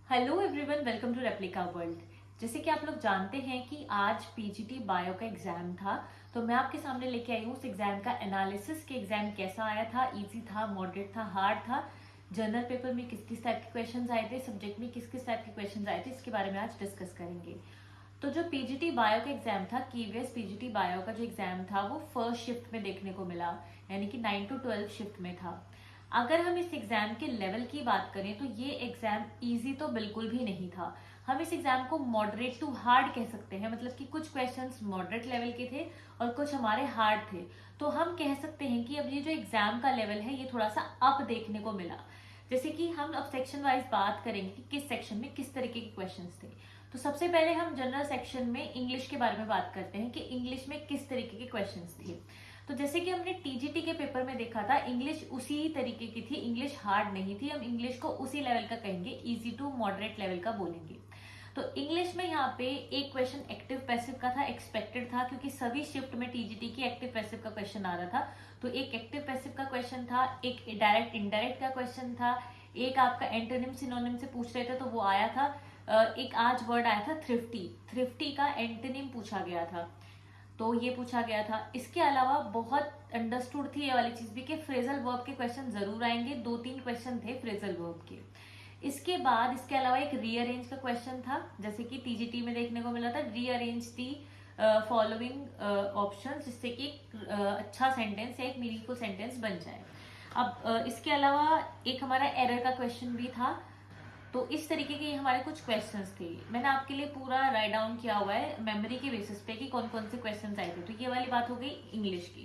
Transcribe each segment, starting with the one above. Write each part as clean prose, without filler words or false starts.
Hello everyone, welcome to replica world. जैसे कि आप लोग जानते हैं कि आज पीजीटी बायो का एग्जाम था, तो मैं आपके सामने लेके आई हूँ उस एग्जाम का एनालिसिस कि एग्जाम कैसा आया था, इजी था, मॉडरेट था, हार्ड था, जनरल पेपर में किस किस टाइप के क्वेश्चंस आए थे, सब्जेक्ट में किस किस टाइप के क्वेश्चंस आए थे, इसके बारे में आज डिस्कस करेंगे। तो जो पीजीटी बायो का एग्जाम था, कीवीएस पीजीटी बायो का जो एग्जाम था वो फर्स्ट शिफ्ट में देखने को मिला, यानी कि 9 to 12 शिफ्ट में था। अगर हम इस एग्जाम के लेवल की बात करें तो ये एग्जाम इजी तो बिल्कुल भी नहीं था। हम इस एग्जाम को मॉडरेट टू हार्ड कह सकते हैं, मतलब कि कुछ क्वेश्चंस मॉडरेट लेवल के थे और कुछ हमारे हार्ड थे। तो हम कह सकते हैं कि अब ये जो एग्जाम का लेवल है ये थोड़ा सा अप देखने को मिला। जैसे कि हम अब सेक्शन वाइज बात करेंगे कि किस सेक्शन में किस तरीके के क्वेश्चंस थे। तो सबसे पहले हम जनरल सेक्शन में इंग्लिश के बारे में बात करते हैं कि इंग्लिश में किस तरीके के क्वेश्चंस थे। तो जैसे कि हमने टीजीटी के पेपर में देखा था, इंग्लिश उसी तरीके की थी, इंग्लिश हार्ड नहीं थी। हम इंग्लिश को उसी लेवल का कहेंगे, इजी टू मॉडरेट लेवल का बोलेंगे। तो इंग्लिश में यहाँ पे एक क्वेश्चन एक्टिव पैसिव का था, एक्सपेक्टेड था, क्योंकि सभी शिफ्ट में टीजीटी की एक्टिव पैसिव का क्वेश्चन आ रहा था। तो एक एक्टिव पैसिव का क्वेश्चन था, एक डायरेक्ट इनडायरेक्ट का क्वेश्चन था, एक आपका एंटोनिम सिनोनिम से पूछ रहे थे तो वो आया था। एक आज वर्ड आया था थ्रिफ्टी, थ्रिफ्टी का एंटोनिम पूछा गया था, तो ये पूछा गया था। इसके अलावा बहुत अंडरस्टूड थी ये वाली चीज भी कि फ्रेजल वर्ब के क्वेश्चन जरूर आएंगे, 2-3 क्वेश्चन थे फ्रेजल वर्ब के। इसके बाद इसके अलावा एक रीअरेंज का क्वेश्चन था, जैसे कि टीजीटी में देखने को मिला था, रीअरेंज दी फॉलोइंग ऑप्शन, जिससे कि अच्छा सेंटेंस या एक मीनिंगफुल सेंटेंस बन जाए। अब इसके अलावा एक हमारा एरर का क्वेश्चन भी था। तो इस तरीके के हमारे कुछ क्वेश्चंस थे। मैंने आपके लिए पूरा राइट डाउन किया हुआ है मेमोरी के बेसिस पे कि कौन कौन से क्वेश्चंस आए थे। तो ये वाली बात हो गई इंग्लिश की।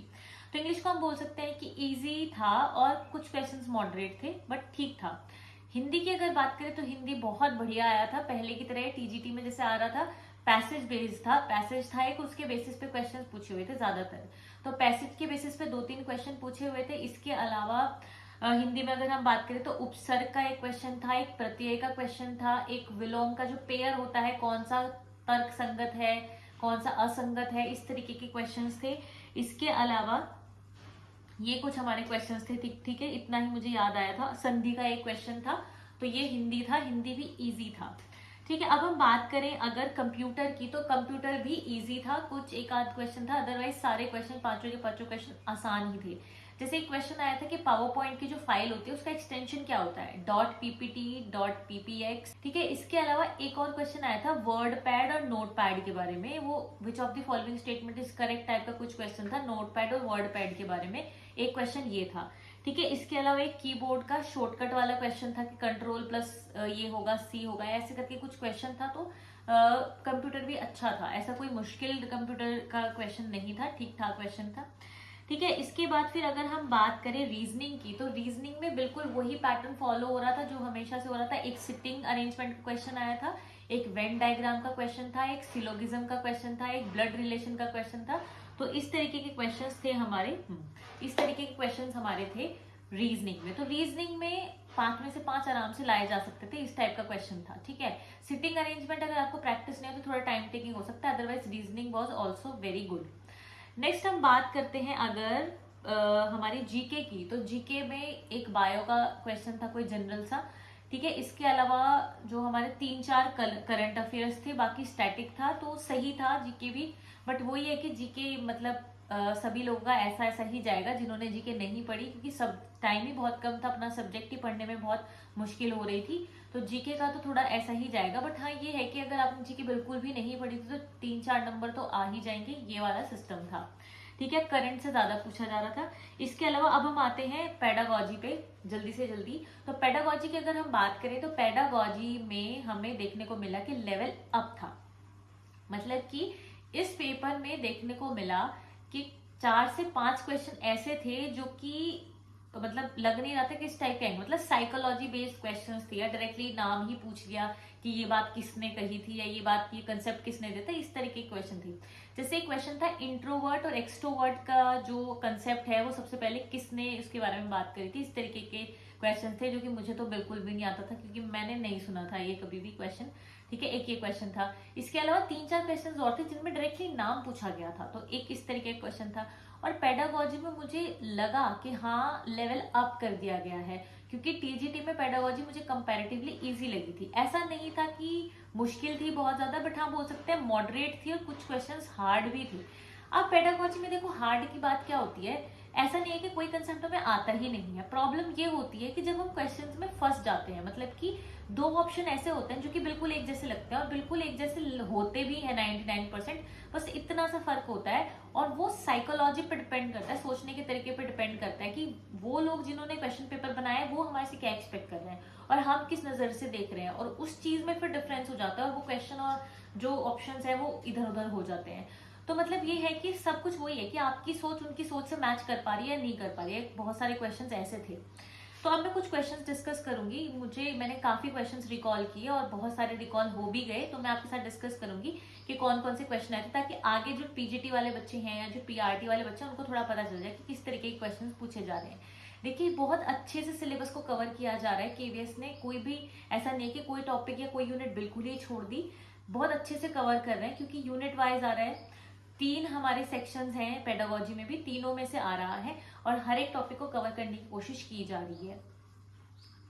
तो इंग्लिश को हम बोल सकते हैं कि इजी था और कुछ क्वेश्चंस मॉडरेट थे, बट ठीक था। हिंदी की अगर बात करें तो हिंदी बहुत बढ़िया आया था, पहले की तरह टीजीटी में जैसे आ रहा था, पैसेज बेस्ड था, पैसेज था एक, उसके बेसिस पे क्वेश्चंस पूछे हुए थे ज्यादातर। तो पैसेज के बेसिस पे 2-3 क्वेश्चन पूछे हुए थे। इसके अलावा हिंदी में अगर हम बात करें तो उपसर्ग का एक क्वेश्चन था, एक प्रत्यय का क्वेश्चन था, एक विलोम का जो पेयर होता है कौन सा तर्क संगत है, कौन सा असंगत है, इस तरीके के क्वेश्चंस थे। इसके अलावा ये कुछ हमारे क्वेश्चंस थे, ठीक है, इतना ही मुझे याद आया था। संधि का एक क्वेश्चन था, तो ये हिंदी था, हिंदी भी इजी था। ठीक है, अब हम बात करें अगर कंप्यूटर की, तो कंप्यूटर भी इजी था, कुछ एक आध क्वेश्चन था, अदरवाइज सारे क्वेश्चन, पांचों के पांचों क्वेश्चन आसान ही थे। जैसे एक क्वेश्चन आया था कि पावर पॉइंट की जो फाइल होती है उसका एक्सटेंशन क्या होता है, डॉट पीपीटी, डॉट पीपीएक्स। ठीक है, इसके अलावा एक और क्वेश्चन आया था वर्ड पैड और नोट पैड के बारे में, वो which of the following statement is correct type का कुछ क्वेश्चन था, नोट पैड और वर्ड पैड के बारे में एक क्वेश्चन ये था। ठीक है, इसके अलावा एक कीबोर्ड का शॉर्टकट वाला क्वेश्चन था कि कंट्रोल प्लस ये होगा, सी होगा, ऐसे करके कुछ क्वेश्चन था। तो कंप्यूटर भी अच्छा था, ऐसा कोई मुश्किल कंप्यूटर का क्वेश्चन नहीं था, ठीक ठाक क्वेश्चन था। ठीक है, इसके बाद फिर अगर हम बात करें रीजनिंग की, तो रीजनिंग में बिल्कुल वही पैटर्न फॉलो हो रहा था जो हमेशा से हो रहा था। एक सिटिंग अरेंजमेंट का क्वेश्चन आया था, एक वेन डायग्राम का क्वेश्चन था, एक सिलोगिज्म का क्वेश्चन था, एक ब्लड रिलेशन का क्वेश्चन था। तो इस तरीके के क्वेश्चंस थे हमारे, इस तरीके के क्वेश्चंस हमारे थे रीजनिंग में। तो रीजनिंग में 5 में से 5 आराम से लाए जा सकते थे, इस टाइप का क्वेश्चन था। ठीक है, सिटिंग अरेंजमेंट अगर आपको प्रैक्टिस नहीं है तो थोड़ा टाइम टेकिंग हो सकता है, otherwise reasoning was also very good. Next हम बात करते हैं अगर हमारी जीके की, तो जीके में एक बायो का क्वेश्चन था कोई जनरल सा। ठीक है, इसके अलावा जो हमारे 3-4 करंट अफेयर्स थे, बाकी स्टैटिक था, तो सही था जीके भी। बट वही है कि जीके मतलब सभी लोगों का ऐसा ऐसा ही जाएगा जिन्होंने जीके नहीं पढ़ी, क्योंकि सब टाइम ही बहुत कम था, अपना सब्जेक्ट ही पढ़ने में बहुत मुश्किल हो रही थी। तो जीके का तो थोड़ा ऐसा ही जाएगा। बट हाँ ये है कि अगर आपने जीके बिल्कुल भी नहीं पढ़ी थी तो 3-4 नंबर तो आ ही जाएंगे, ये वाला सिस्टम था। ठीक है, करंट से ज्यादा पूछा जा रहा था। इसके अलावा अब हम आते हैं पेडागॉजी पे, जल्दी से जल्दी। तो पेडागॉजी की अगर हम बात करें तो पेडागॉजी में हमें देखने को मिला कि लेवल अप था, मतलब कि इस पेपर में देखने को मिला कि 4 से 5 क्वेश्चन ऐसे थे जो कि मतलब लग नहीं रहा था कि इस टाइप के, मतलब साइकोलॉजी बेस्ड क्वेश्चंस थे, या डायरेक्टली नाम ही पूछ लिया कि ये बात किसने कही थी या ये बात, ये कंसेप्ट किसने दिया था, इस तरीके के क्वेश्चन थे। जैसे एक क्वेश्चन था इंट्रोवर्ट और एक्सट्रोवर्ट का जो कंसेप्ट है वो सबसे पहले किसने उसके बारे में बात करी थी, इस तरीके के क्वेश्चन थे, जो कि मुझे तो बिल्कुल भी नहीं आता था क्योंकि मैंने नहीं सुना था ये कभी भी क्वेश्चन। ठीक है, एक ये क्वेश्चन था। इसके अलावा 3-4 क्वेश्चन और थे जिनमें डायरेक्टली नाम पूछा गया था, तो एक इस तरीके का क्वेश्चन था। और पेडागॉजी में मुझे लगा कि हाँ लेवल अप कर दिया गया है, क्योंकि टीजीटी में पेडागोजी मुझे कंपैरेटिवली इजी लगी थी। ऐसा नहीं था कि मुश्किल थी बहुत ज्यादा, बट हाँ बोल सकते हैं मॉडरेट थी और कुछ क्वेश्चंस हार्ड भी थे। अब पेडागोजी में देखो हार्ड की बात क्या होती है, ऐसा नहीं है कि कोई कंसेप्ट हमें आता ही नहीं है। प्रॉब्लम ये होती है कि जब हम क्वेश्चंस में फंस जाते हैं, मतलब कि दो ऑप्शन ऐसे होते हैं जो कि बिल्कुल एक जैसे लगते हैं और बिल्कुल एक जैसे होते भी हैं 99%, बस इतना सा फर्क होता है। और वो साइकोलॉजी पे डिपेंड करता है, सोचने के तरीके पे डिपेंड करता है कि वो लोग जिन्होंने क्वेश्चन पेपर बनाया है वो हमारे से क्या एक्सपेक्ट कर रहे हैं और हम किस नजर से देख रहे हैं, और उस चीज में फिर डिफरेंस हो जाता है और वो क्वेश्चन और जो ऑप्शंस है वो इधर उधर हो जाते हैं। तो मतलब ये है कि सब कुछ वही है कि आपकी सोच उनकी सोच से मैच कर पा रही है या नहीं कर पा रही है। बहुत सारे क्वेश्चंस ऐसे थे। तो अब मैं कुछ क्वेश्चंस डिस्कस करूंगी। मैंने काफी क्वेश्चंस रिकॉल किए और बहुत सारे रिकॉल हो भी गए, तो मैं आपके साथ डिस्कस करूंगी कि कौन कौन से क्वेश्चन आए थे, ताकि आगे जो पीजीटी वाले बच्चे हैं या जो पीआरटी वाले बच्चे हैं उनको थोड़ा पता चल जाए कि किस तरीके के क्वेश्चन पूछे जा रहे हैं। देखिए बहुत अच्छे से सिलेबस को कवर किया जा रहा है केवीएस ने। कोई भी ऐसा नहीं है कि कोई टॉपिक या कोई यूनिट बिल्कुल ही छोड़ दी, बहुत अच्छे से कवर कर रहे हैं क्योंकि यूनिट वाइज आ रहा है। 3 हमारे सेक्शंस हैं पेडागोजी में भी, तीनों में से आ रहा है और हर एक टॉपिक को कवर करने की कोशिश की जा रही है।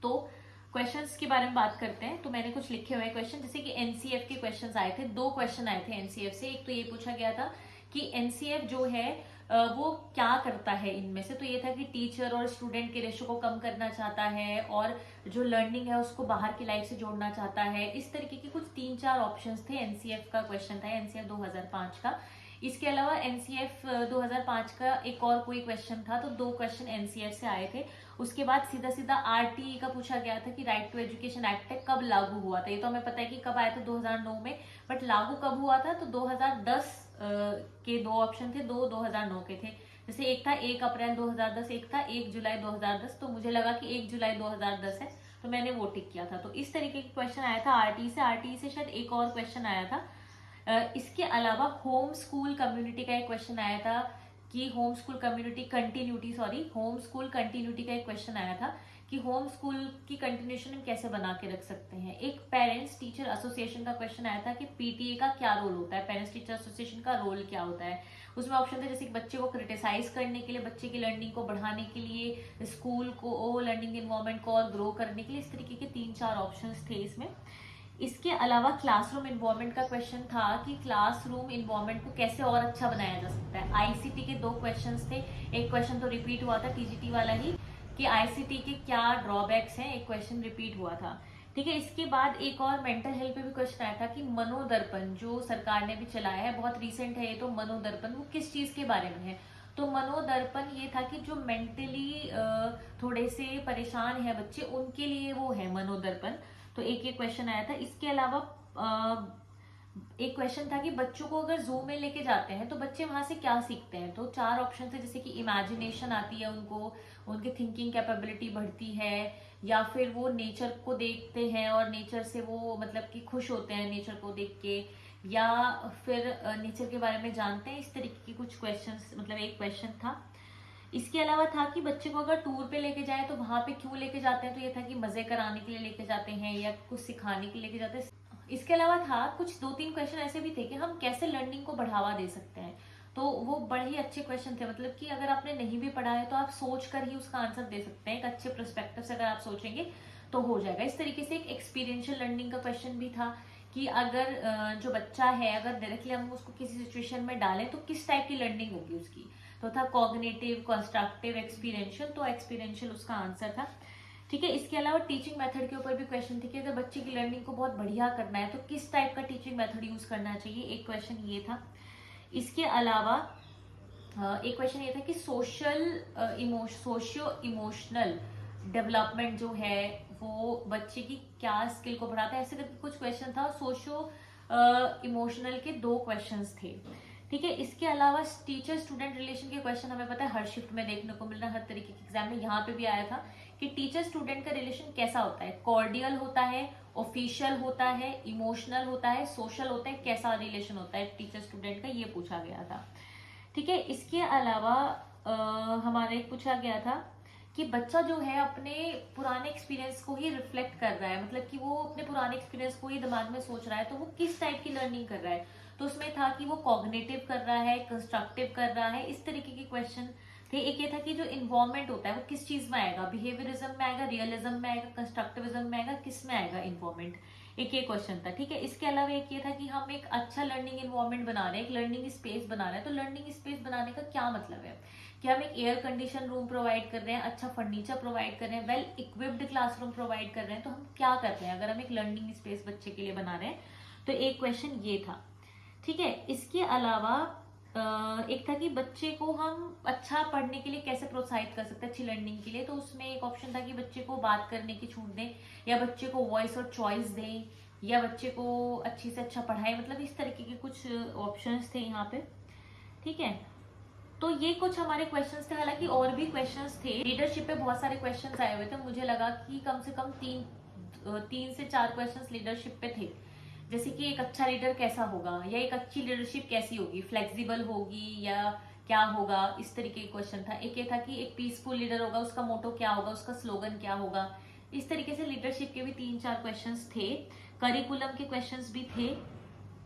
तो क्वेश्चंस के बारे में बात करते हैं। तो मैंने कुछ लिखे हुए क्वेश्चन, जैसे कि एनसीएफ के क्वेश्चंस आए थे। 2 क्वेश्चन आए थे एनसीएफ से। एक तो ये पूछा गया था कि एनसीएफ जो है वो क्या करता है इनमें से। तो ये था कि टीचर और स्टूडेंट के रेशो को कम करना चाहता है और जो लर्निंग है उसको बाहर की लाइफ से जोड़ना चाहता है। इस तरीके के कुछ 3-4 ऑप्शंस थे। एनसीएफ का क्वेश्चन था, एनसीएफ 2005 का। इसके अलावा एनसीएफ 2005 का एक और कोई क्वेश्चन था। तो 2 क्वेश्चन एनसीएफ से आए थे। उसके बाद सीधा सीधा आरटीई का पूछा गया था कि राइट टू एजुकेशन एक्ट कब लागू हुआ था। ये तो हमें पता है कि कब आया था 2009 में, बट लागू कब हुआ था तो 2010 के 2 ऑप्शन थे, 2009 के थे। जैसे एक था 1 अप्रैल 2010, एक था 1 जुलाई 2010। तो मुझे लगा कि 1 जुलाई 2010 है, तो मैंने वो टिक किया था। तो इस तरीके का क्वेश्चन आया था आरटीई से शायद एक और क्वेश्चन आया था। इसके अलावा होम स्कूल कम्युनिटी का एक क्वेश्चन आया था कि home school community continuity, home school continuity का एक क्वेश्चन आया था कि होम स्कूल की कंटिन्यूशन हम कैसे बना के रख सकते हैं। एक पेरेंट्स टीचर एसोसिएशन का क्वेश्चन आया था कि पीटीए का क्या रोल होता है, पेरेंट्स टीचर एसोसिएशन का रोल क्या होता है। उसमें ऑप्शन थे जैसे कि बच्चे को क्रिटिसाइज करने के लिए, बच्चे की लर्निंग को बढ़ाने के लिए, स्कूल को लर्निंग इन्वायरमेंट को और ग्रो करने के लिए। इस तरीके के 3-4 ऑप्शन थे इसमें। इसके अलावा क्लासरूम इन्वायरमेंट का क्वेश्चन था कि क्लासरूम इन्वायरमेंट को कैसे और अच्छा बनाया जा सकता है। आईसीटी के 2 क्वेश्चंस थे। एक क्वेश्चन तो रिपीट हुआ था टीजीटी वाला ही कि आईसीटी के क्या ड्रॉबैक्स हैं, एक क्वेश्चन रिपीट हुआ था। ठीक है, इसके बाद एक और मेंटल हेल्थ पे भी क्वेश्चन आया था कि मनोदर्पण जो सरकार ने भी चलाया है, बहुत रिसेंट है ये तो, मनोदर्पण वो किस चीज के बारे में है। तो मनोदर्पण ये था कि जो मेंटली थोड़े से परेशान है बच्चे, उनके लिए वो है मनोदर्पण। तो एक क्वेश्चन आया था। इसके अलावा एक क्वेश्चन था कि बच्चों को अगर जू में लेके जाते हैं तो बच्चे वहां से क्या सीखते हैं। तो 4 ऑप्शन थे, जैसे कि इमेजिनेशन आती है उनको, उनकी थिंकिंग कैपेबिलिटी बढ़ती है, या फिर वो नेचर को देखते हैं और नेचर से वो मतलब कि खुश होते हैं नेचर को देख के, या फिर नेचर के बारे में जानते हैं। इस तरीके के कुछ क्वेश्चंस, मतलब एक क्वेश्चन था। इसके अलावा था कि बच्चे को अगर टूर पे लेके जाए तो वहां पे क्यों लेके जाते हैं। तो ये था कि मजे कराने के लिए लेके जाते हैं या कुछ सिखाने के लिए लेके जाते हैं। इसके अलावा था कुछ 2-3 क्वेश्चन ऐसे भी थे कि हम कैसे लर्निंग को बढ़ावा दे सकते हैं। तो वो बड़े ही अच्छे क्वेश्चन थे, मतलब कि अगर आपने नहीं भी पढ़ा है तो आप सोच कर ही उसका आंसर दे सकते हैं। एक अच्छे परस्पेक्टिव से अगर आप सोचेंगे तो हो जाएगा। इस तरीके से एक एक्सपीरियंशियल लर्निंग का क्वेश्चन भी था कि अगर जो बच्चा है, अगर डायरेक्टली हम उसको किसी सिचुएशन में डालें तो किस टाइप की लर्निंग होगी उसकी। तो था कॉग्निटिव, कंस्ट्रक्टिव, एक्सपीरियंशियल। तो एक्सपीरियंशियल उसका आंसर था। ठीक है, इसके अलावा टीचिंग मेथड के ऊपर भी क्वेश्चन थे कि अगर बच्चे की लर्निंग को बहुत बढ़िया करना है तो किस टाइप का टीचिंग मेथड यूज करना चाहिए। एक क्वेश्चन ये था। इसके अलावा एक क्वेश्चन ये था कि सोशियो इमोशनल डेवलपमेंट जो है वो बच्चे की क्या स्किल को बढ़ाता है, ऐसे करके कुछ क्वेश्चन था। सोशियो इमोशनल के 2 क्वेश्चंस थे। ठीक है, इसके अलावा टीचर स्टूडेंट रिलेशन के क्वेश्चन हमें पता है हर शिफ्ट में देखने को मिल रहा है, हर तरीके के एग्जाम में। यहाँ पे भी आया था कि टीचर स्टूडेंट का रिलेशन कैसा होता है, कॉर्डियल होता है, ऑफिशियल होता है, इमोशनल होता है, सोशल होता है, कैसा रिलेशन होता है टीचर स्टूडेंट का, ये पूछा गया था। ठीक है, इसके अलावा हमारा एक पूछा गया था कि बच्चा जो है अपने पुराने एक्सपीरियंस को ही रिफ्लेक्ट कर रहा है, मतलब कि वो अपने पुराने एक्सपीरियंस को ही दिमाग में सोच रहा है, तो वो किस टाइप की लर्निंग कर रहा है। तो उसमें था कि वो कॉग्निटिव कर रहा है, कंस्ट्रक्टिव कर रहा है। इस तरीके के क्वेश्चन तो एक ये था कि जो इन्वॉल्वमेंट होता है वो किस चीज में आएगा, बिहेवियरिज्म में आएगा, रियलिज्म में आएगा, कंस्ट्रक्टिविज्म में आएगा, किस में आएगा इन्वॉल्वमेंट, एक ये क्वेश्चन था। ठीक है, इसके अलावा एक ये था कि हम एक अच्छा लर्निंग इन्वॉल्वमेंट बना रहे हैं, एक लर्निंग स्पेस बना रहे हैं। तो लर्निंग स्पेस बनाने का क्या मतलब है कि हम एक एयर कंडीशन रूम प्रोवाइड कर रहे हैं, अच्छा फर्नीचर प्रोवाइड कर रहे हैं, वेल इक्विप्ड क्लासरूम प्रोवाइड कर रहे हैं। तो हम क्या कर रहे हैं अगर हम एक लर्निंग स्पेस बच्चे के लिए बना रहे हैं? तो एक क्वेश्चन ये था। ठीक है, इसके अलावा एक था कि बच्चे को हम अच्छा पढ़ने के लिए कैसे प्रोत्साहित कर सकते हैं, अच्छी लर्निंग के लिए। तो उसमें एक ऑप्शन था कि बच्चे को बात करने की छूट दें, या बच्चे को वॉइस और चॉइस दें, या बच्चे को अच्छी से अच्छा पढ़ाएं, मतलब इस तरीके के कुछ ऑप्शंस थे यहाँ पे। ठीक है, तो ये कुछ हमारे क्वेश्चंस थे। हालांकि और भी क्वेश्चंस थे, लीडरशिप पे बहुत सारे क्वेश्चंस आए हुए थे। मुझे लगा कि कम से कम तीन से चार क्वेश्चंस लीडरशिप पे थे, जैसे कि एक अच्छा लीडर कैसा होगा, या एक अच्छी लीडरशिप कैसी होगी, फ्लेक्सिबल होगी या क्या होगा, इस तरीके का क्वेश्चन था। एक ये था कि एक पीसफुल लीडर होगा, उसका मोटो क्या होगा, उसका स्लोगन क्या होगा। इस तरीके से लीडरशिप के भी 3-4 क्वेश्चंस थे। करिकुलम के क्वेश्चंस भी थे।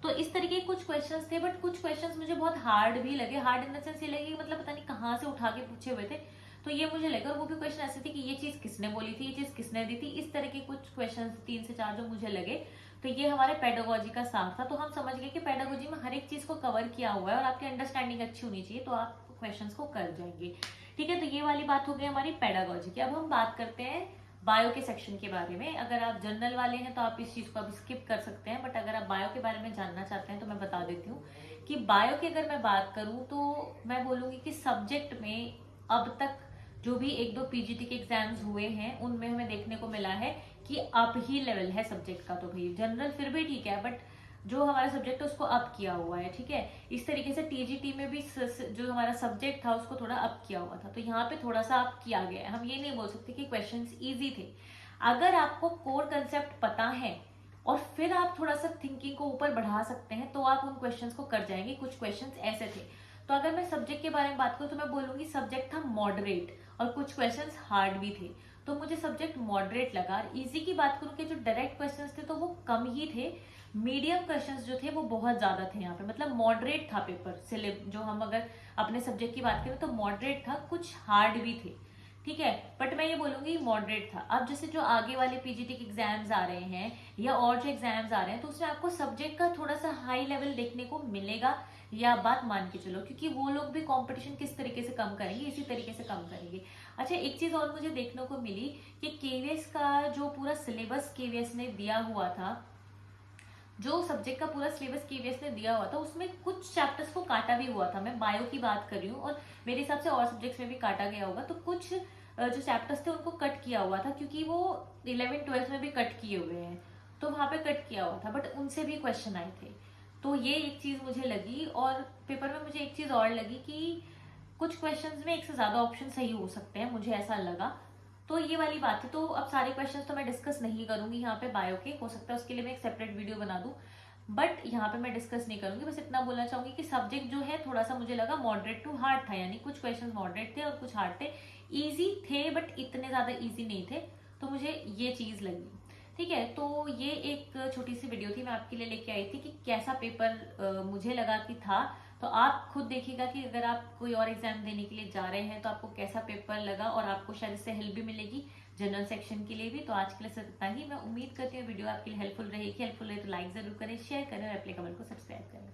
तो इस तरीके के कुछ क्वेश्चंस थे, बट कुछ क्वेश्चंस मुझे बहुत हार्ड भी लगे। हार्ड इन द सेंस ये लगे कि मतलब पता नहीं कहाँ से उठा के पूछे हुए थे, तो ये मुझे लगा। और वो भी क्वेश्चन ऐसे थे कि ये चीज किसने बोली थी, ये चीज किसने दी थी, इस तरह के कुछ क्वेश्चन 3 से 4 जो मुझे लगे। तो ये हमारे पेडागोजी का सार था। तो हम समझ गए कि पेडागोजी में हर एक चीज को कवर किया हुआ है और आपकी अंडरस्टैंडिंग अच्छी होनी चाहिए, तो आप क्वेश्चंस को कर जाएंगे। ठीक है, तो ये वाली बात हो गई हमारी पेडागोजी की। अब हम बात करते हैं बायो के सेक्शन के बारे में। अगर आप जनरल वाले हैं तो आप इस चीज को अब स्किप कर सकते हैं, बट अगर आप बायो के बारे में जानना चाहते हैं तो मैं बता देती हूँ कि बायो की अगर मैं बात करूँ तो मैं बोलूंगी कि सब्जेक्ट में अब तक जो भी 1-2 पीजीटी के एग्जाम्स हुए हैं उनमें हमें देखने को मिला है कि अप ही लेवल है सब्जेक्ट का। तो भाई जनरल फिर भी ठीक है, बट जो हमारा सब्जेक्ट है उसको अप किया हुआ है। ठीक है, इस तरीके से टीजीटी में भी जो हमारा सब्जेक्ट था उसको थोड़ा अप किया हुआ था, तो यहाँ पे थोड़ा सा अप किया गया है। हम ये नहीं बोल सकते कि क्वेश्चंस इजी थे। अगर आपको कोर कंसेप्ट पता है और फिर आप थोड़ा सा थिंकिंग को ऊपर बढ़ा सकते हैं तो आप उन क्वेश्चंस को कर जाएंगे। कुछ क्वेश्चंस ऐसे थे। तो अगर मैं सब्जेक्ट के बारे में बात करूँ तो मैं बोलूंगी सब्जेक्ट था मॉडरेट और कुछ क्वेश्चंस हार्ड भी थे। तो मुझे सब्जेक्ट मॉडरेट लगा। इजी की बात करूँ कि जो डायरेक्ट क्वेश्चंस थे तो वो कम ही थे, मीडियम क्वेश्चंस जो थे वो बहुत ज्यादा थे यहाँ पे। मतलब मॉडरेट था पेपर जो हम अगर अपने सब्जेक्ट की बात करें तो मॉडरेट था, कुछ हार्ड भी थे। ठीक है, बट मैं ये बोलूंगी मॉडरेट था। अब जैसे जो आगे वाले पीजीटी के एग्जाम्स आ रहे हैं या और जो एग्जाम्स आ रहे हैं तो उसमें आपको सब्जेक्ट का थोड़ा सा हाई लेवल देखने को मिलेगा, या आप बात मान के चलो, क्योंकि वो लोग भी कंपटीशन किस तरीके से कम करेंगे इसी तरीके से कम करेंगे। अच्छा, एक चीज और मुझे देखने को मिली कि केवीएस का जो पूरा सिलेबस केवीएस ने दिया हुआ था, जो सब्जेक्ट का पूरा सिलेबस केवीएस ने दिया हुआ था उसमें कुछ चैप्टर्स को काटा भी हुआ था। मैं बायो की बात कर रही हूँ और मेरे हिसाब से और सब्जेक्ट्स में भी काटा गया होगा। तो कुछ जो चैप्टर्स थे उनको कट किया हुआ था, क्योंकि वो 11th-12th में भी कट किए हुए हैं, तो वहां पे कट किया हुआ था, बट उनसे भी क्वेश्चन आए थे। तो ये एक चीज मुझे लगी। और पेपर में मुझे एक चीज और लगी कि कुछ क्वेश्चंस में एक से ज्यादा ऑप्शन सही हो सकते हैं, मुझे ऐसा लगा। तो ये वाली बात है। तो अब सारे क्वेश्चंस तो मैं डिस्कस नहीं करूंगी यहाँ पे बायो के, हो सकता है उसके लिए मैं एक सेपरेट वीडियो बना दूं, बट यहाँ पे मैं डिस्कस नहीं करूंगी। बस इतना बोलना चाहूंगी कि सब्जेक्ट जो है थोड़ा सा मुझे लगा मॉडरेट टू हार्ड था, यानी कुछ क्वेश्चंस मॉडरेट थे और कुछ हार्ड थे। इजी थे बट इतने ज्यादा इजी नहीं थे, तो मुझे ये चीज लगी। ठीक है, तो ये एक छोटी सी वीडियो थी मैं आपके लिए लेके आई थी कि कैसा पेपर मुझे लगा कि था। तो आप खुद देखिएगा कि अगर आप कोई और एग्जाम देने के लिए जा रहे हैं तो आपको कैसा पेपर लगा, और आपको शायद इससे हेल्प भी मिलेगी जनरल सेक्शन के लिए भी। तो आज के लिए सिर्फ इतना ही। मैं उम्मीद करती हूँ वीडियो आपके लिए हेल्पफुल रहेगी। हेल्पफुल रहे तो लाइक जरूर करें, शेयर करें और एप्लीकेबल को सब्सक्राइब करें।